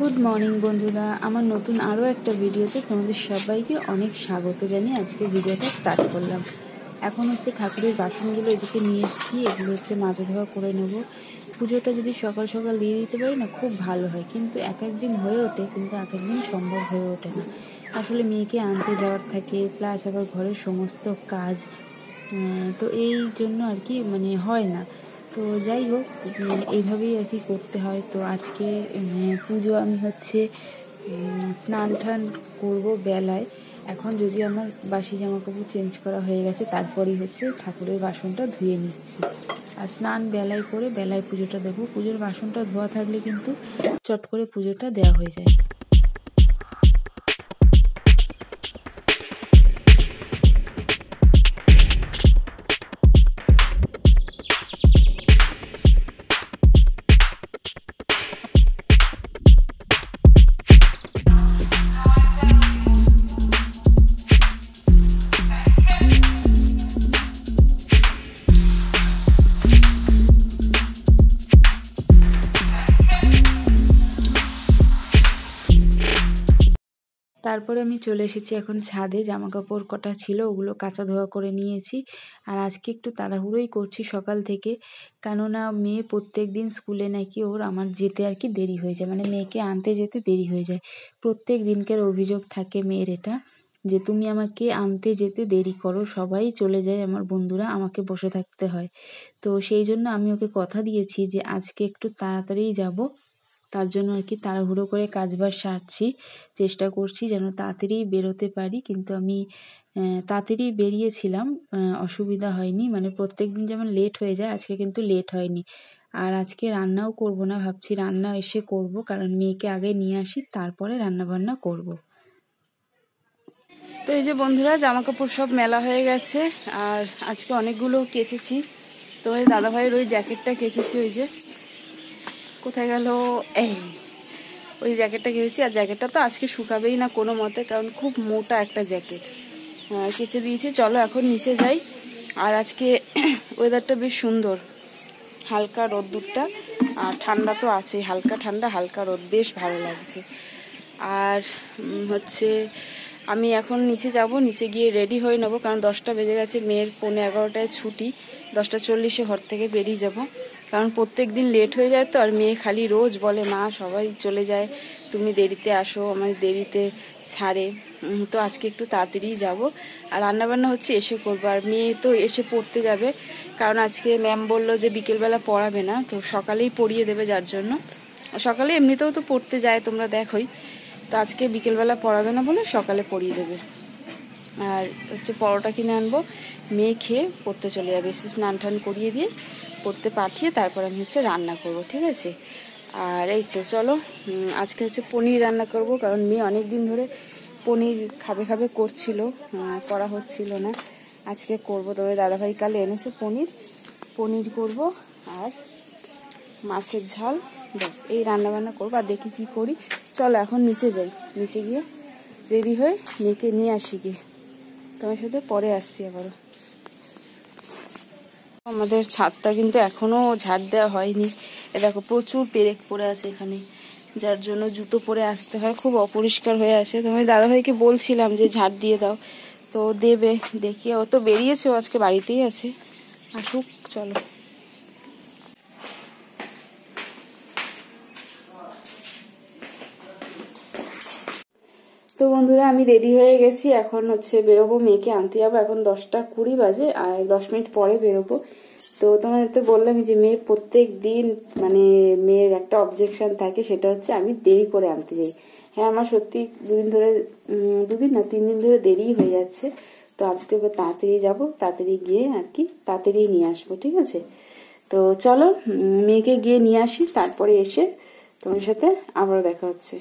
Good morning বন্ধুরা, আমার নতুন আরও একটা ভিডিওতে তোমাদের সবাইকে অনেক স্বাগত জানিয়ে আজকে ভিডিওটা স্টার্ট করলাম। এখন হচ্ছে ঠাকুরের বাসনগুলো এদিকে নিয়ে এসেছি, এগুলো হচ্ছে মাজা ধোয়া করে নেব। পুজোটা যদি সকাল সকাল দিয়ে দিতে পারি না, খুব ভালো হয়, কিন্তু এক একদিন হয়ে ওঠে, কিন্তু এক একদিন সম্ভব হয়ে ওঠে না। আসলে মেয়েকে আনতে যাওয়ার থাকে, প্লাস আবার ঘরের সমস্ত কাজ, তো এই জন্য আর কি হয় না। তো যাই হোক, এইভাবেই আর কি করতে হয়। তো আজকে পুজো আমি হচ্ছে স্নান টান করবো বেলায়। এখন যদি আমার বাসি জামাকাপড় চেঞ্জ করা হয়ে গেছে, তারপরেই হচ্ছে ঠাকুরের বাসনটা ধুয়ে নিচ্ছি। আর স্নান বেলায় করে বেলায় পুজোটা দেবো। পুজোর বাসনটা ধোয়া থাকলে কিন্তু চট করে পুজোটা দেওয়া হয়ে যায়। তারপরে আমি চলে এসেছি এখন ছাদে। জামা কাপড় কটা ছিল ওগুলো কাচা ধোয়া করে নিয়েছি। আর আজকে একটু তাড়াহুড়োই করছি সকাল থেকে, কেননা মেয়ে প্রত্যেক দিন স্কুলে নাকি আমার যেতে আর কি দেরি হয়ে যায়, মেয়েকে আনতে যেতে দেরি হয়ে যায়। প্রত্যেক দিনকার অভিযোগ থাকে মেয়ের এটা, যে তুমি আমাকে আনতে যেতে দেরি করো, সবাই চলে যায় আমার বন্ধুরা, আমাকে বসে থাকতে হয়। তো সেই জন্য আমি ওকে কথা দিয়েছি যে আজকে একটু তাড়াতাড়িই যাব। তার জন্য আর কি তাড়াহুড়ো করে কাজবাজ সারছি, চেষ্টা করছি যেন তাড়াতাড়ি বেরোতে পারি। কিন্তু আমি তাড়াতাড়ি বেরিয়েছিলাম, অসুবিধা হয়নি। প্রত্যেক দিন যেমন লেট হয়ে যায়, আজকে কিন্তু লেট হয়নি। আর আজকে রান্নাও করব না, ভাবছি রান্না এসে করব, কারণ মেয়েকে আগে নিয়ে আসি, তারপরে রান্না বান্না করব। তো এই যে বন্ধুরা, জামা কাপড় সব মেলা হয়ে গেছে, আর আজকে অনেকগুলো কেচেছি। তো ওই দাদাভাইয়ের ওই জ্যাকেটটা কেচেছি, ওই যে কোথায় গেল, এই ওই জ্যাকেটটা কেচেছি। আর জ্যাকেটটা তো আজকে শুকাবেই না কোনো মতে, কারণ খুব মোটা একটা জ্যাকেট কেচে দিয়েছি। চলো এখন নিচে যাই। আর আজকে ওয়েদারটা বেশ সুন্দর, হালকা রোদ্দুরটা, আর ঠান্ডা তো আছে, হালকা ঠান্ডা হালকা রোদ, বেশ ভালো লাগছে। আর হচ্ছে আমি এখন নিচে যাব, নিচে গিয়ে রেডি হয়ে নেবো, কারণ 10টা বেজে গেছে, মেয়ের 11:45 ছুটি। 10:40 ঘর থেকে বেরিয়ে যাব, কারণ প্রত্যেক দিন লেট হয়ে যায় তো। আর মেয়ে খালি রোজ বলে, মা সবাই চলে যায়, তুমি দেরিতে আসো, আমার দেরিতে ছাড়ে। তো আজকে একটু তাড়াতাড়ি যাব। আর রান্নাবান্না হচ্ছে এসে করবো, আর মেয়ে তো এসে পড়তে যাবে, কারণ আজকে ম্যাম বললো যে বিকেলবেলা পড়াবে না, তো সকালেই পড়িয়ে দেবে। যার জন্য সকালে এমনিতেও তো পড়তে যায়, তোমরা দেখোই, তো আজকে বিকেলবেলা পড়াবে না বলে সকালে পড়িয়ে দেবে। আর হচ্ছে পরোটা কিনে আনবো, মেয়ে খেয়ে পড়তে চলে যাবে, এসে স্নান টান করিয়ে দিয়ে পড়তে পাঠিয়ে তারপর আমি হচ্ছে রান্না করব, ঠিক আছে। আর এই তো চলো, আজকে হচ্ছে পনির রান্না করব, কারণ মেয়ে অনেক দিন ধরে পনির খাবে খাবে করছিল, করা হচ্ছিল না। আজকে করব। তবে দাদাভাই কাল এনেছে পনির করব, আর মাছের ঝাল, ব্যাস এই রান্নাবান্না করবো। আর দেখি কি করি। চলো এখন নিচে যাই, নিচে গিয়ে রেডি হয়ে মেয়েকে নিয়ে আসি, গিয়ে তোমার সাথে পরে আসছি আবারও। আমাদের ছাদটা কিন্তু এখনো ঝাড় দেওয়া হয়নি। দেখো প্রচুর পেরেক পড়ে আছে এখানে, যার জন্য জুতো পরে আসতে হয়, খুব অপরিষ্কার হয়ে আছে। তো আমি দাদাভাইকে বলছিলাম যে ঝাড় দিয়ে দাও, তো দেবে, দেখি। ও তো বেরিয়েছে, ও আজকে বাড়িতেই আছে, আসুক। চলো। তো বন্ধুরা, আমি রেডি হয়ে গেছি, এখন হচ্ছে বেরোবো, মেয়েকে আনতে যাবো। এখন 10:20 বাজে, আর 10 মিনিট পরে বেরোবো। তো তোমাদের তো বললাম যে মেয়ে প্রত্যেক দিন মেয়ের একটা অবজেকশন থাকে, সেটা হচ্ছে আমি দেরি করে আনতে যাই। হ্যাঁ, আমার সত্যি 3 দিন ধরে দেরি হয়ে যাচ্ছে। তো আজকে ওকে তাড়াতাড়ি যাবো, তাড়াতাড়ি গিয়ে আর কি তাড়াতাড়ি নিয়ে আসবো, ঠিক আছে। তো চলো, মেয়েকে গিয়ে নিয়ে আসি, তারপরে এসে তোমার সাথে আবারও দেখা হচ্ছে।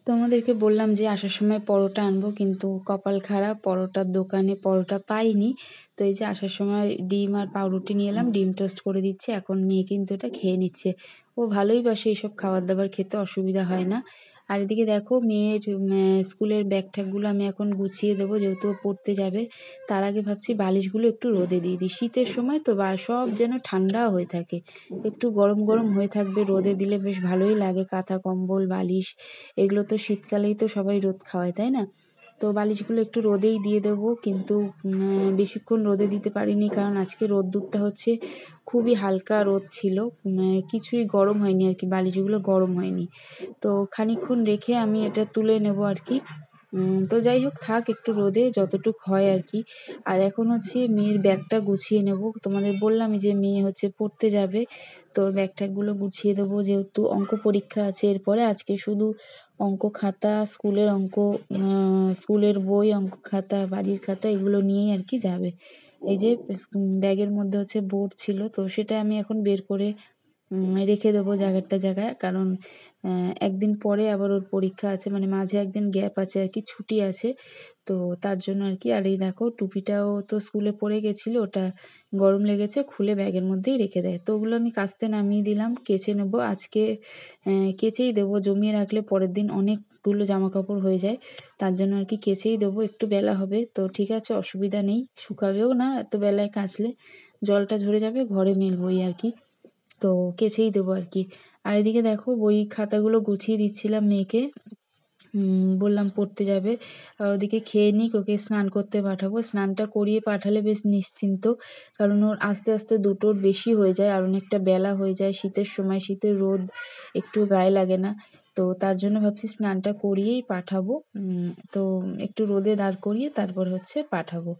তোমাদেরকে বললাম যে আসার সময় পরোটা আনবো, কিন্তু কপাল খারাপ, পরোটার দোকানে পরোটা পাইনি। তো এই যে আসার সময় ডিম আর পাউরুটি নিয়ে এলাম, ডিম টোস্ট করে দিচ্ছে। এখন মেয়ে কিন্তু এটা খেয়ে নিচ্ছে, ও ভালোই বাসে এইসব খাবার দাবার খেতে, অসুবিধা হয় না। আর এদিকে দেখো মেয়ের স্কুলের ব্যাগ ট্যাগগুলো আমি এখন গুছিয়ে দেবো, যেহেতু পড়তে যাবে। তার আগে ভাবছি বালিশগুলো একটু রোদে দিয়ে দিই, শীতের সময় তো বা সব যেন ঠান্ডা হয়ে থাকে, একটু গরম গরম হয়ে থাকবে, রোদে দিলে বেশ ভালোই লাগে। কাঁথা কম্বল বালিশ এগুলো তো শীতকালেই তো সবাই রোদ খাওয়ায়, তাই না? তো বালিশগুলো একটু রোদেই দিয়ে দেবো, কিন্তু বেশিক্ষণ রোদে দিতে পারিনি, কারণ আজকে রোদ্দুরটা হচ্ছে খুবই হালকা রোদ ছিল, কিছুই গরম হয়নি আর কি, বালিশগুলো গরম হয়নি। তো খানিকক্ষণ রেখে আমি এটা তুলে নেব আর কি। তো যাই হোক, থাক একটু রোদে যতটুক হয় আর কি। আর এখন হচ্ছে মেয়ের ব্যাগটা গুছিয়ে নেব, তোমাদের বললামই যে মেয়ে হচ্ছে পড়তে যাবে, তো ব্যাগ ট্যাগগুলো গুছিয়ে দেবো, যেহেতু অঙ্ক পরীক্ষা আছে এরপরে। আজকে শুধু অঙ্ক খাতা, স্কুলের অঙ্ক, স্কুলের বই, অঙ্ক খাতা, বাড়ির খাতা এগুলো নিয়েই আর কি যাবে। এই যে ব্যাগের মধ্যে হচ্ছে বোর্ড ছিল, তো সেটা আমি এখন বের করে রেখে দেবো জায়গায়, কারণ একদিন পরে আবার ওর পরীক্ষা আছে, মানে মাঝে একদিন গ্যাপ আছে আর কি, ছুটি আছে, তো তার জন্য আর কি। আর এই দেখো টুপিটাও তো স্কুলে পরে গেছিলো, ওটা গরম লেগেছে, খুলে ব্যাগের মধ্যেই রেখে দেয়। তো ওগুলো আমি কাচতে নামিয়ে দিলাম, কেচে নেবো আজকে, কেচেই দেবো, জমিয়ে রাখলে পরের দিন অনেকগুলো জামা কাপড় হয়ে যায়, তার জন্য আর কি কেচেই দেবো। একটু বেলা হবে তো ঠিক আছে, অসুবিধা নেই, শুকাবেও না এত বেলায় কাচলে, জলটা ঝরে যাবে, ঘরে মেলবই আর কি, তো কেচেই দেবো আর কি। আর এদিকে দেখো বই খাতাগুলো গুছিয়ে দিচ্ছিলাম মেয়েকে, বললাম পড়তে যাবে, আর ওদিকে খেয়ে নিক, ওকে স্নান করতে পাঠাবো, স্নানটা করিয়ে পাঠালে বেশ নিশ্চিন্ত, কারণ ওর আস্তে আস্তে দুটোর বেশি হয়ে যায় আর অনেকটা বেলা হয়ে যায়, শীতের সময়, শীতের রোদ একটু গায়ে লাগে না, তো তার জন্য ভাবছি স্নানটা করিয়েই পাঠাবো। তো একটু রোদে দাঁড় করিয়ে তারপর হচ্ছে পাঠাবো,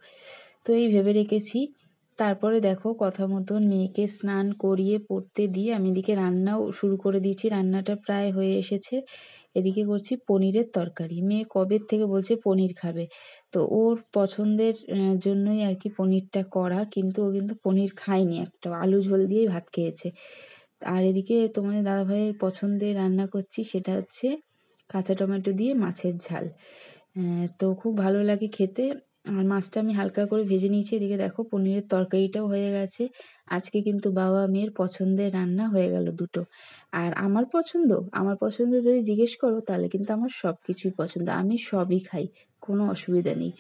তো এই ভেবে রেখেছি। তারপরে দেখো কথা মতন মেয়েকে স্নান করিয়ে পড়তে দিয়ে আমি এদিকে রান্নাও শুরু করে দিয়েছি, রান্নাটা প্রায় হয়ে এসেছে। এদিকে করছি পনিরের তরকারি, মেয়ে কবে থেকে বলছে পনির খাবে, তো ওর পছন্দের জন্যই আর কি পনিরটা করা, কিন্তু ও কিন্তু পনির খায়নি, একটা আলু ঝোল দিয়েই ভাত খেয়েছে। আর এদিকে তোমাদের দাদাভাইয়ের পছন্দের রান্না করছি, সেটা হচ্ছে কাঁচা টমেটো দিয়ে মাছের ঝাল, তো খুব ভালো লাগে খেতে। আর মাছটা আমি হালকা করে ভেজে নিয়েছি, এদিকে দেখো পনিরের তরকারিটাও হয়ে গেছে। আজকে কিন্তু বাবা মেয়ের পছন্দের রান্না হয়ে গেল দুটো। আর আমার পছন্দ যদি জিজ্ঞেস করো তাহলে কিন্তু আমার সব কিছুই পছন্দ, আমি সবই খাই, কোনো অসুবিধা নেই।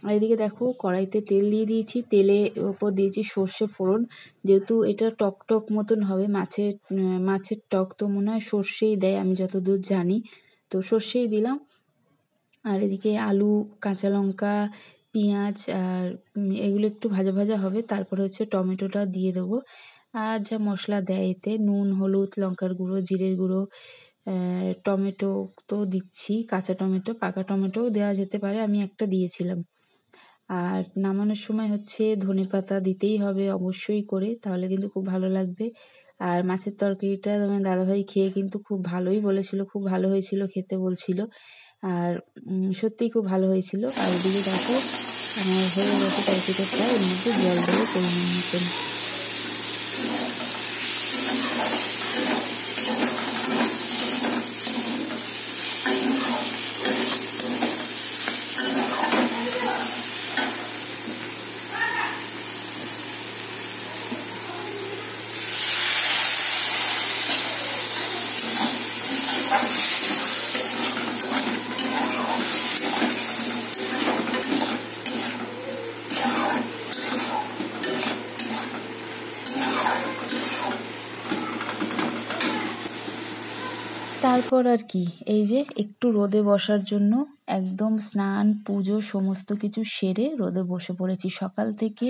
আর এদিকে দেখো কড়াইতে তেল দিয়ে দিয়েছি, তেলের ওপর দিয়েছি সর্ষে ফোড়ন, যেহেতু এটা টক টক মতন হবে, মাছের টক তো মনে হয় সর্ষেই দেয় আমি যতদূর জানি, তো সর্ষেই দিলাম। আর এদিকে আলু, কাঁচা লঙ্কা, পেঁয়াজ আর এগুলো একটু ভাজা ভাজা হবে, তারপরে হচ্ছে টমেটোটা দিয়ে দেবো। আর যা মশলা দেয় এতে নুন, হলুদ, লঙ্কার গুঁড়ো, জিরের গুঁড়ো, টমেটো তো দিচ্ছি, কাঁচা টমেটো, পাকা টমেটোও দেওয়া যেতে পারে, আমি একটা দিয়েছিলাম। আর নামানোর সময় হচ্ছে ধনেপাতা দিতেই হবে অবশ্যই করে, তাহলে কিন্তু খুব ভালো লাগবে। আর মাছের তরকারিটা আমার দাদাভাই খেয়ে কিন্তু খুব ভালোই বলেছিল, খুব ভালো হয়েছিল খেতে বলছিল, আর সত্যিই খুব ভালো হয়েছিল। আর এদিকে দেখো আমার হয়ে গেছে তরকারিটা প্রায়, এর মধ্যে জল দেবো পরিমাণ মতন। তারপর আর কি, এই যে একটু রোদে বসার জন্য একদম স্নান পুজো সমস্ত কিছু সেরে রোদে বসে পড়েছি, সকাল থেকে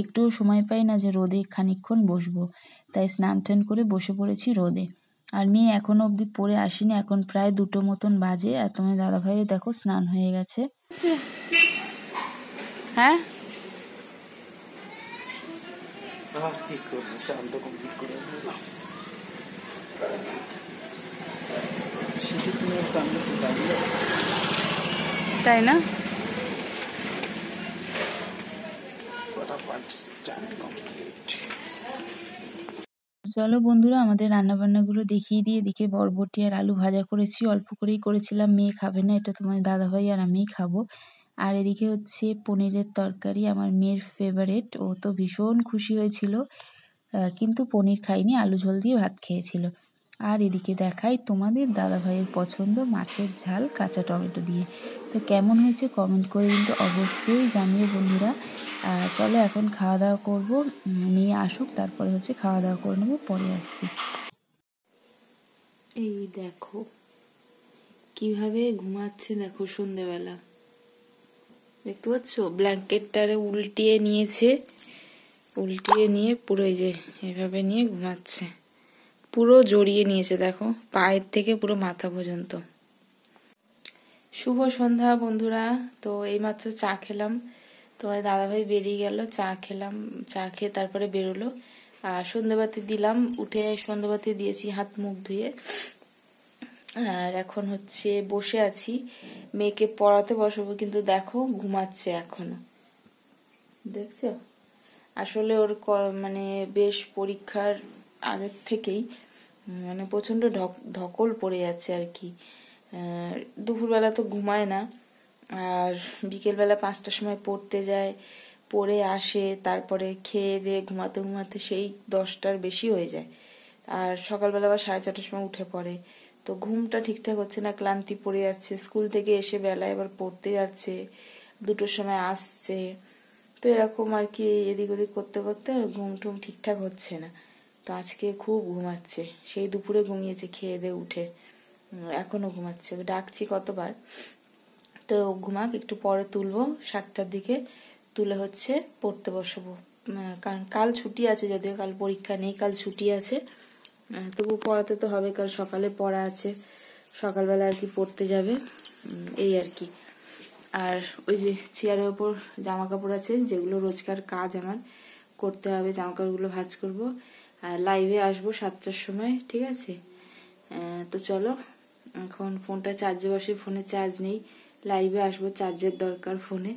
একটু সময় পাই না যে রোদে খানিকক্ষণ বসবো, তাই স্নান টান করে বসে পড়েছি রোদে। আর মেয়ে এখনো অবধি পড়ে আসেনি, এখন প্রায় 2টো মতন বাজে, আর তোমার দাদাভাইয়ের দেখো স্নান হয়ে গেছে। হ্যাঁ কি করবো, চান তো কমপ্লিট করে তাই না? চলো বন্ধুরা, আমাদের রান্নাবান্নাগুলো দেখিয়ে দিয়ে, এদিকে বরবটি আর আলু ভাজা করেছি, অল্প করেই করেছিলাম, মেয়ে খাবে না, এটা তোমার দাদাভাই আর আমিই খাবো। আর এদিকে হচ্ছে পনিরের তরকারি, আমার মেয়ের ফেভারেট, ও তো ভীষণ খুশি হয়েছিল, কিন্তু পনির খাইনি, আলু ঝোল দিয়ে ভাত খেয়েছিল। আর এদিকে দেখাই তোমাদের দাদাভাইয়ের পছন্দ মাছের ঝাল কাঁচা টমেটো দিয়ে। তো কেমন হয়েছে কমেন্ট করে কিন্তু অবশ্যই জানিও বন্ধুরা। চলো এখন খাওয়া দাওয়া করবো, মেয়ে আসুক তারপরে হচ্ছে খাওয়া দাওয়া করে নেবো, পরে আসছি। এই দেখো কিভাবে ঘুমাচ্ছে, দেখো সন্ধ্যেবেলা দেখতে পাচ্ছ, ব্ল্যাঙ্কেটটারে উল্টিয়ে নিয়েছে, উল্টিয়ে নিয়ে পুরো এই যে এভাবে নিয়ে ঘুমাচ্ছে, পুরো জড়িয়ে নিয়েছে দেখো পায়ের থেকে পুরো মাথা পর্যন্ত। শুভ সন্ধ্যা বন্ধুরা। তো এইমাত্র চা খেলাম, তোমার দাদাভাই বেরিয়ে গেল, চা খেলাম, চা খেয়ে তারপরে বেরোলো। আর সন্ধ্যাবাতি দিলাম, উঠে সন্ধ্যাবাতি দিয়েছি হাত মুখ ধুয়ে। আর এখন হচ্ছে বসে আছি, মেয়েকে পড়াতে বসাবো, কিন্তু দেখো ঘুমাচ্ছে এখনো, দেখছো। আসলে ওর মানে বেশ পরীক্ষার আগের থেকেই মানে প্রচন্ড ধকল পড়ে যাচ্ছে আর কি। দুপুরবেলা তো ঘুমায় না, আর বিকেলবেলা 5টার সময় পড়তে যায়, পড়ে আসে, তারপরে খেয়ে দিয়ে ঘুমাতে ঘুমাতে সেই 10টার বেশি হয়ে যায়। আর সকালবেলা আবার 4:30টার সময় উঠে পড়ে, তো ঘুমটা ঠিকঠাক হচ্ছে না, ক্লান্তি পড়ে যাচ্ছে। স্কুল থেকে এসে বেলায় আবার পড়তে যাচ্ছে, 2টোর সময় আসছে, তো এরকম আর কি এদিক ওদিক করতে করতে ঘুম টুম ঠিকঠাক হচ্ছে না। তো আজকে খুব ঘুমাচ্ছে, সেই দুপুরে ঘুমিয়েছে খেয়ে দিয়ে উঠে, এখনো ঘুমাচ্ছে। ডাকছি কতবার, তো ঘুমাক, একটু পরে তুলবো 7টার দিকে, তুলে হচ্ছে পড়তে বসাবো। কারণ কাল ছুটি আছে, যদিও কাল পরীক্ষা নেই, কাল ছুটি আছে, তবু পড়াতে তো হবে, কাল সকালে পড়া আছে, সকালবেলা আর কি পড়তে যাবে, এই আর কি। আর ওই যে চেয়ারের ওপর জামা কাপড় আছে, যেগুলো রোজকার কাজ আমার করতে হবে, জামা কাপড়গুলো ভাঁজ করবো। আর লাইভে আসবো 7টার সময়, ঠিক আছে। তো চলো এখন ফোনটা চার্জে বসে, ফোনে চার্জ নেই, লাইভে আসবো, চার্জের দরকার ফোনে।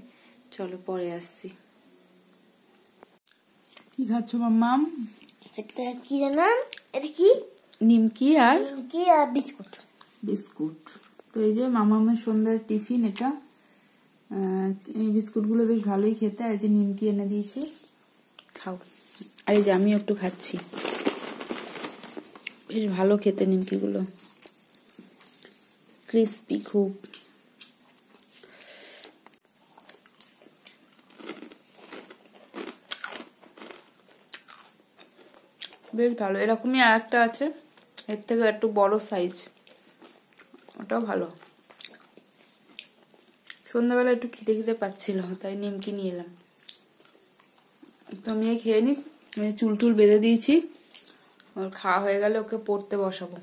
চলো পরে আসছি। কি খাচ্ছ মাম্মাম? এটা কি জানাম, এটা কি নিমকি আর কি আর বিস্কুট। বিস্কুট। তো এই যে মামামের সন্ধ্যার টিফিন এটা, এই বিস্কুটগুলো বেশ ভালোই খেতে, আর এই যে নিমকি এনে দিয়েছি, খাও। আর এই যে আমি একটু খাচ্ছি, বেশ ভালো খেতে নিমকিগুলো, ক্রিস্পি খুব। বেশ ভালো। এরকমই আর একটা আছে, এর থেকে একটু বড় সাইজ, ওটাও ভালো। সন্ধ্যাবেলা একটু খিদে খিদে পাচ্ছিল, তাই নিমকি নিয়ে এলাম। তো আমি খেয়ে নি, চুল টুল বেঁধে দিয়েছি, ওর খাওয়া হয়ে গেলে ওকে পড়তে বসাবো।